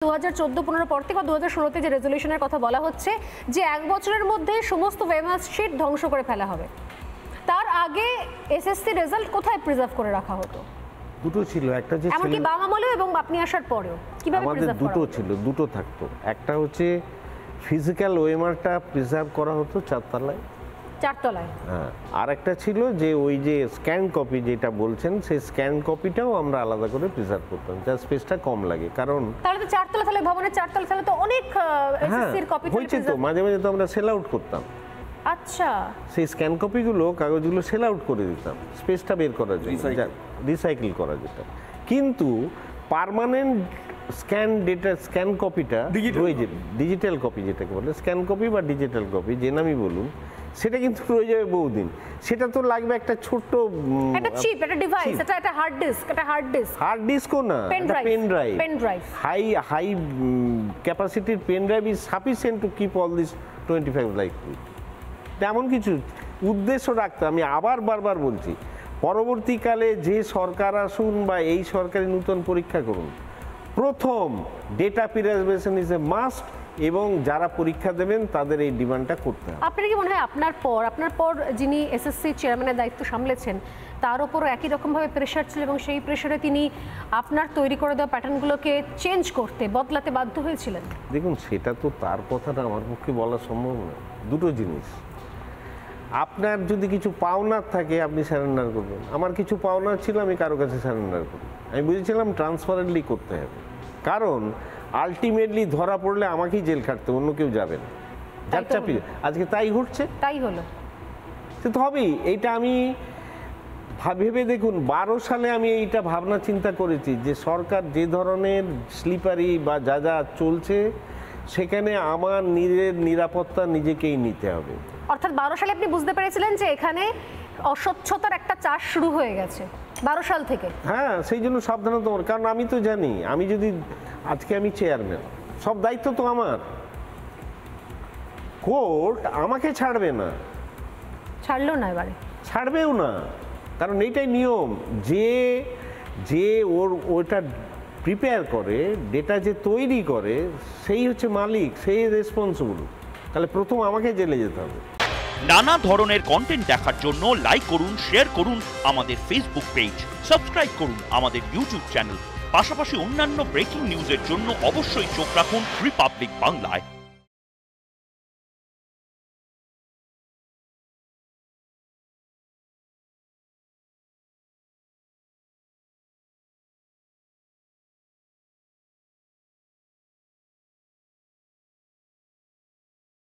2014-15 পর থেকে বা 2016-তে যে রেজলিউশনের কথা বলা হচ্ছে যে 1 বছরের মধ্যে সমস্ত ওয়েমার্স শিট ধ্বংস করে ফেলা হবে। তার আগে এসএসসি রেজাল্ট কোথায় প্রিজার্ভ করে রাখা হতো? দুটো ছিল, একটা যে এমনকি বাম আমলেও এবং আপনি আসার পরেও কিভাবে আমাদের দুটো ছিল, দুটো থাকতো। একটা হচ্ছে ফিজিক্যাল ওয়েমারটা প্রিজার্ভ করা হতো চারতলায়, হ্যাঁ। আর একটা ছিল যে ওই যে স্ক্যান কপি যেটা বলছেন, সেই স্ক্যান কপিটাও আমরা আলাদা করে প্রিজার্ভ করতাম, যার স্পেসটা কম লাগে। কারণ তাহলে তো চারতলা, তাহলে ভবনের চারতলা, তাহলে তো অনেক এসএসসির কপি হয়েছে তো, মাঝে মাঝে তো আমরা সেল আউট করতাম। আচ্ছা, সেই স্ক্যান কপিগুলো, কাগজগুলো সেল আউট করে দিতাম স্পেসটা বের করার জন্য, রিসাইকেল করা যেত। কিন্তু পার্মানেন্ট স্ক্যান ডেটা, স্ক্যান কপিটা রয়ে যাবে, ডিজিটাল কপি যেটাকে বলে, স্ক্যান কপি বা ডিজিটাল কপি যে নামই বলুন, সেটা কিন্তু রয়ে যাবে বহুদিন। সেটা তো লাগবে একটা ছোট্ট একটা চিপ, একটা ডিভাইস, একটা হার্ড ডিস্ক, হার্ড ডিস্কও না, পেন ড্রাইভ, হাই ক্যাপাসিটির pen drive is sufficient to keep all this 25 like. এমন কিছু উদ্দেশ্য রাখতে, আমি আবার বারবার বলছি, পরবর্তীকালে যে সরকার আসুন বা এই সরকারি নতুন পরীক্ষা করুন, প্রথম data preservation is a must, এবং যারা পরীক্ষা দেবেন তাদের এই ডিমান্ডটা করতে হবে। আপনার কি মনে হয় আপনার পর যিনি এসএসসি চেয়ারম্যানের দায়িত্ব সামলেছেন তার উপরও একই রকমভাবে প্রেশার ছিল, এবং সেই প্রেশারে তিনি আপনার তৈরি করে দেওয়া প্যাটার্নগুলোকে চেঞ্জ করতে, বদলাতে বাধ্য হয়েছিলেন? দেখুন, সেটা তো তার কথাটা আমার পক্ষে বলা সম্ভব না। দুটো জিনিস, আপনার যদি কিছু পাওনার থাকে আপনি স্যারেন্ডার করবেন। আমার কিছু পাওনার ছিল, আমি কারো কাছে স্যারেন্ডার করি। আমি বুঝেছিলাম ট্রান্সপারেন্টলি করতে হবে, কারণ আলটিমেটলি ধরা পড়লে আমাকেই জেল খাটতে, অন্য কেউ যাবে না। যার চাপি আজকে তাই ঘটছে, তাই হলো, সে তো হবেই। এইটা আমি ভেবে দেখুন, 12 সালে আমি এইটা ভাবনা চিন্তা করেছি যে সরকার যে ধরনের স্লিপারি বা যা যা চলছে, সেখানে আমার নিজের নিরাপত্তা নিজেকেই নিতে হবে। অর্থাৎ 12 সালে আপনি বুঝতে পেরেছিলেন যে এখানে অস্বচ্ছতার একটা চাষ শুরু হয়ে গেছে 12 সাল থেকে। হ্যাঁ, সেই জন্য সাবধানতা। কারণ আমি তো জানি, আমি যদি আজকে আমি চেয়ারম্যান, সব দায়িত্ব তো আমার, কোর্ট আমাকে ছাড়বে না, ছাড়লো না, এবারে ছাড়বেও না। কারণ এইটাই নিয়ম, যে ওটা প্রিপেয়ার করে, ডেটা যে তৈরি করে, সেই হচ্ছে মালিক, সেই রেসপন্সিবল। তাহলে প্রথম আমাকে জেলে যেতে হবে। নানা ধরনের কন্টেন্ট দেখার জন্য লাইক করুন, শেয়ার করুন আমাদের ফেসবুক পেজ, সাবস্ক্রাইব করুন আমাদের ইউটিউব চ্যানেল। পাশাপাশি অন্যান্য ব্রেকিং নিউজের জন্য অবশ্যই চোখ রাখুন রিপাবলিক বাংলায়।